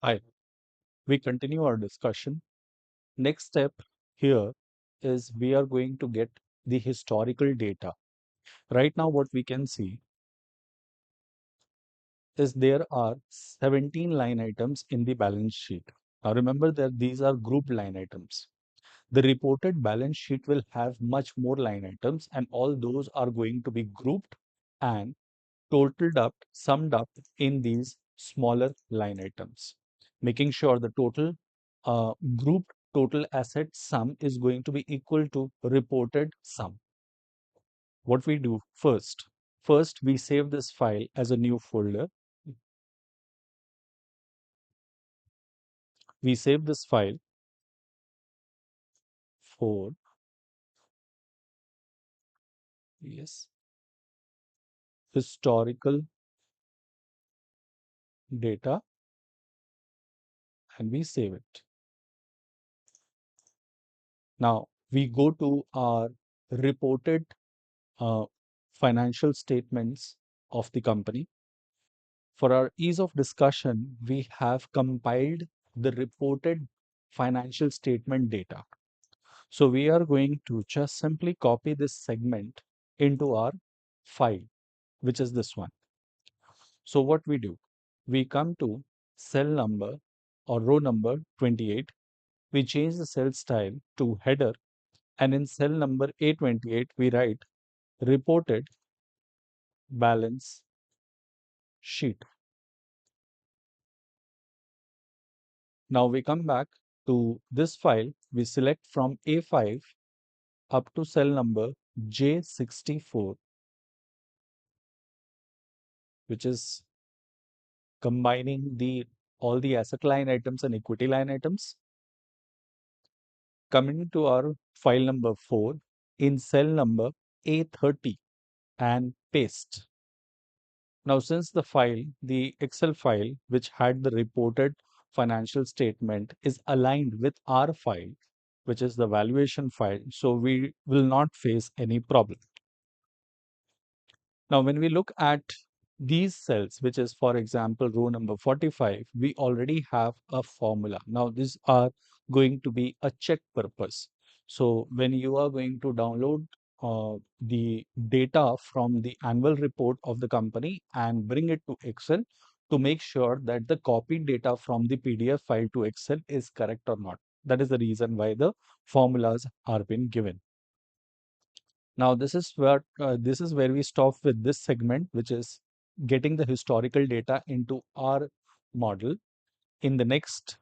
Hi, we continue our discussion. Next step here is we are going to get the historical data. Right now, what we can see is there are 17 line items in the balance sheet. Now, remember that these are group line items. The reported balance sheet will have much more line items, and all those are going to be grouped and totaled up, summed up in these smaller line items, making sure the total group total asset sum is going to be equal to reported sum. What we do first we save this file as a new folder. We save this file for yes historical data and we save it. Now we go to our reported uh, financial statements of the company. For our ease of discussion, we have compiled the reported financial statement data. So we are going to just simply copy this segment into our file, which is this one. So what we do, we come to cell number or row number 28. We change the cell style to header, and in cell number A28, we write reported balance sheet. Now we come back to this file. We select from A5 up to cell number J64, which is combining the all the asset line items and equity line items. Coming to our file number 4 in cell number A30 and paste. Now, since the Excel file, which had the reported financial statement, is aligned with our file, which is the valuation file, so we will not face any problem. Now, when we look at these cells, which is, for example, row number 45, we already have a formula. Now, these are going to be a check purpose. So, when you are going to download the data from the annual report of the company and bring it to Excel to make sure that the copied data from the PDF file to Excel is correct or not. That is the reason why the formulas are being given. Now this is where we stop with this segment, which is getting the historical data into our model. In the next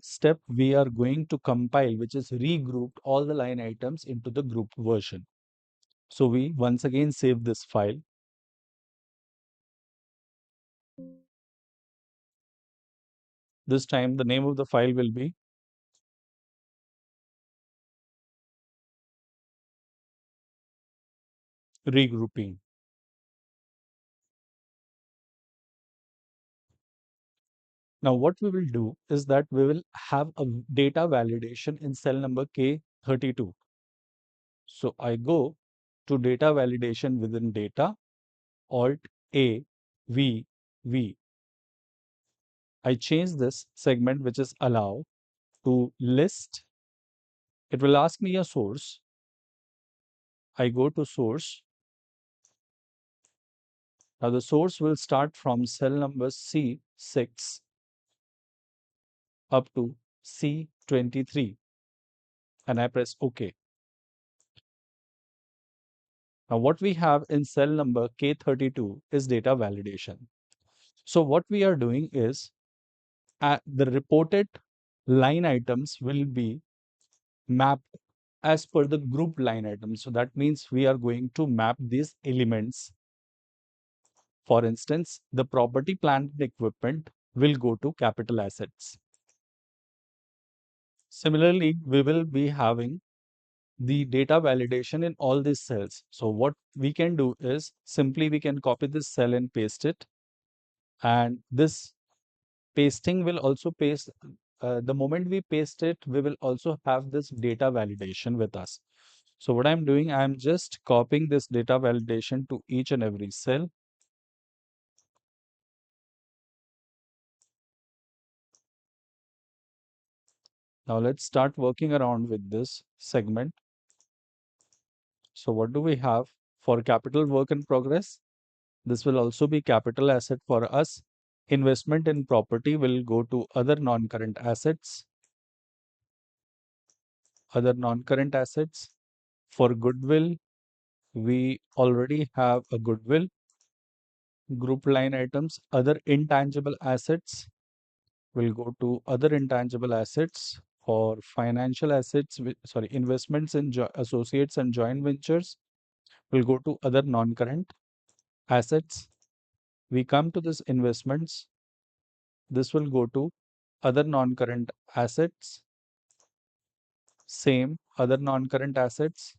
step, we are going to compile, which is regrouped all the line items into the grouped version. So we once again save this file. This time the name of the file will be regrouping. Now what we will do is that we will have a data validation in cell number K32. So I go to data validation within data, Alt A V V. I change this segment, which is allow, to list. It will ask me a source. I go to source. Now the source will start from cell number C6 up to C23 and I press OK. Now what we have in cell number K32 is data validation. So what we are doing is the reported line items will be mapped as per the group line items. So that means we are going to map these elements. For instance, the property, plant, and equipment will go to capital assets. Similarly, we will be having the data validation in all these cells. So what we can do is simply we can copy this cell and paste it. And this pasting will also paste, the moment we paste it, we will also have this data validation with us. So what I'm doing, I'm just copying this data validation to each and every cell. Now let's start working around with this segment. So what do we have for capital work in progress? This will also be capital asset for us. Investment in property will go to other non-current assets. Other non-current assets. For goodwill, we already have a goodwill. Group line items, other intangible assets will go to other intangible assets. For financial assets, investments in associates and joint ventures will go to other non-current assets. We come to this investments. This will go to other non-current assets. Same other non-current assets.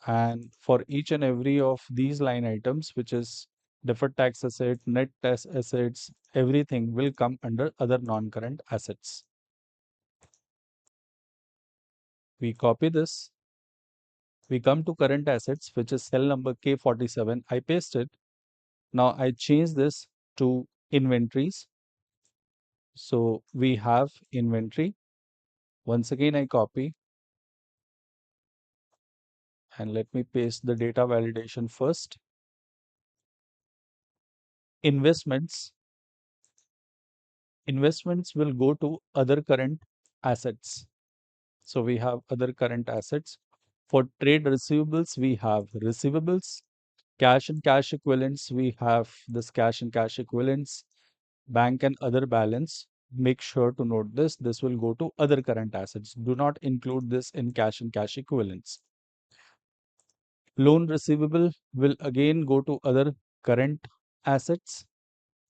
And for each and every of these line items, which is deferred tax asset, net tax assets, everything will come under other non-current assets. We copy this. We come to current assets, which is cell number K47. I paste it. Now I change this to inventories. So we have inventory. Once again, I copy and let me paste the data validation first. Investments. Investments will go to other current assets. So we have other current assets. For trade receivables, we have receivables. Cash and cash equivalents, we have this cash and cash equivalents. Bank and other balance. Make sure to note this. This will go to other current assets. Do not include this in cash and cash equivalents. Loan receivable will again go to other current assets.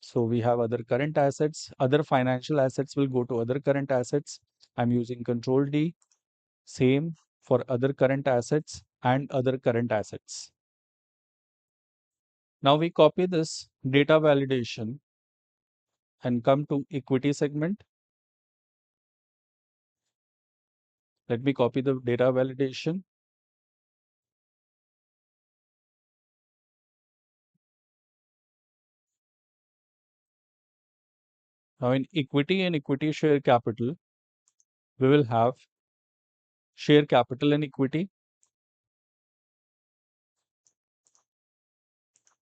So we have other current assets. Other financial assets will go to other current assets. I'm using Control D. Same for other current assets and other current assets. Now we copy this data validation and come to equity segment. Let me copy the data validation. Now in equity and equity share capital, we will have share capital and equity.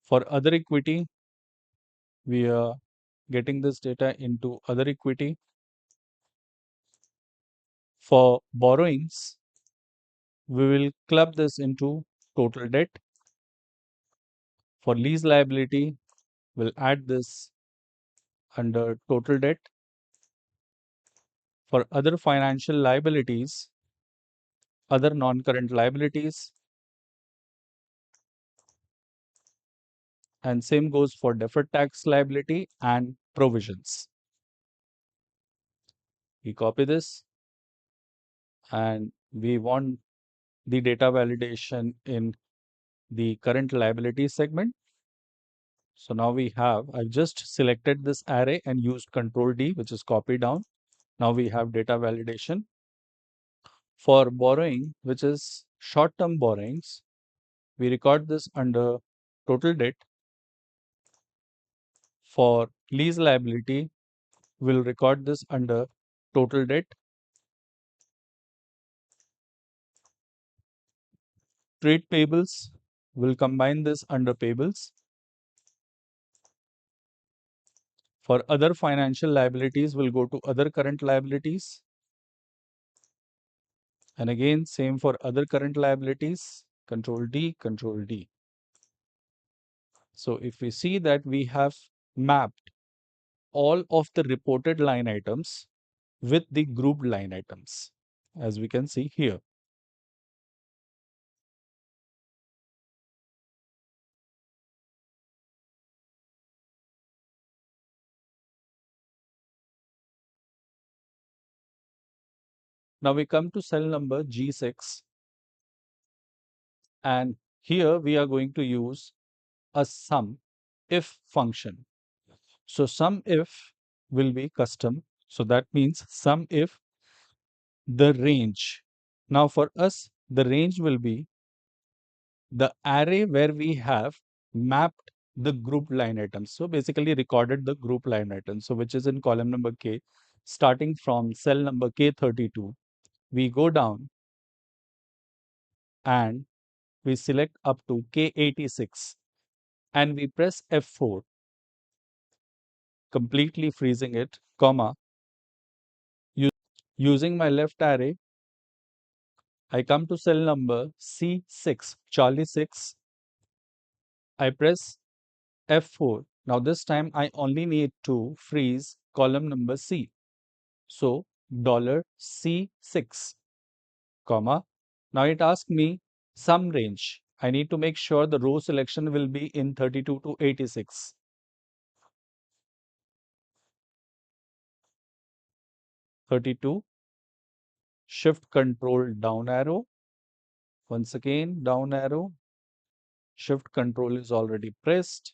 For other equity, we are getting this data into other equity. For borrowings, we will club this into total debt. For lease liability, we'll add this under total debt. For other financial liabilities, other non-current liabilities, and same goes for deferred tax liability and provisions. We copy this and we want the data validation in the current liability segment. So now I've just selected this array and used Control D, which is copy down. Now we have data validation. For borrowing, which is short-term borrowings, we record this under total debt. For lease liability, we'll record this under total debt. Trade payables, we'll combine this under payables. For other financial liabilities, we'll go to other current liabilities. And again, same for other current liabilities, Control D, Control D. So if we see that we have mapped all of the reported line items with the grouped line items, as we can see here. Now we come to cell number G6, and here we are going to use a sum if function. So sum if will be custom. So that means sum if the range. Now for us, the range will be the array where we have mapped the group line items. So basically recorded the group line items. So which is in column number K. starting from cell number K32, we go down and we select up to K86 and we press F4, completely freezing it, comma, using my left array, I come to cell number C6, Charlie 6, I press F4. Now this time I only need to freeze column number C. So $C6, comma. Now it asks me sum range. I need to make sure the row selection will be in 32 to 86. 32, shift control down arrow. Once again, down arrow. Shift control is already pressed.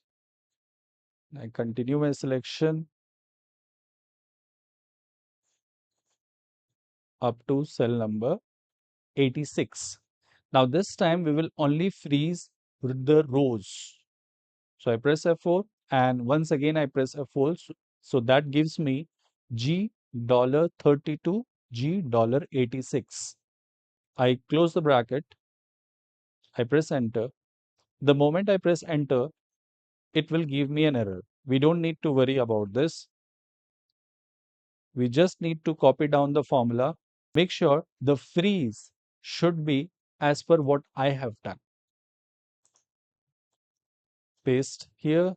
I continue my selection up to cell number 86. Now this time we will only freeze the rows. So I press F4 and once again I press F4. So that gives me $32, $86. I close the bracket. I press enter. The moment I press enter, it will give me an error. We don't need to worry about this. We just need to copy down the formula. Make sure the freeze should be as per what I have done. Paste here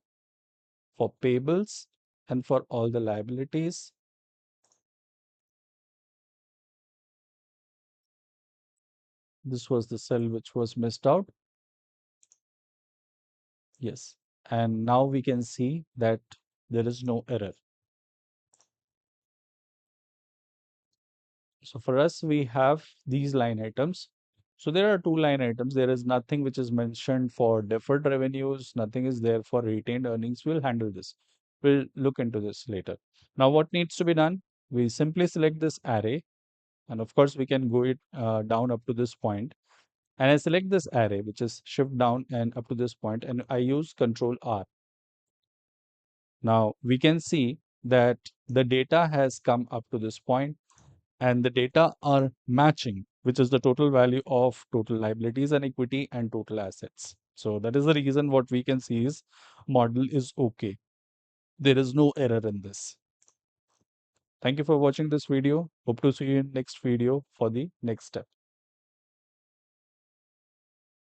for payables and for all the liabilities. This was the cell which was missed out. Yes. And now we can see that there is no error. So for us, we have these line items. So there are two line items. There is nothing which is mentioned for deferred revenues. Nothing is there for retained earnings. We'll handle this. We'll look into this later. Now, what needs to be done? We simply select this array. And of course, we can go it down up to this point. And I select this array, which is shift down and up to this point, and I use Control R. Now we can see that the data has come up to this point and the data are matching, which is the total value of total liabilities and equity and total assets. So that is the reason what we can see is model is okay. There is no error in this. Thank you for watching this video. Hope to see you in next video for the next step.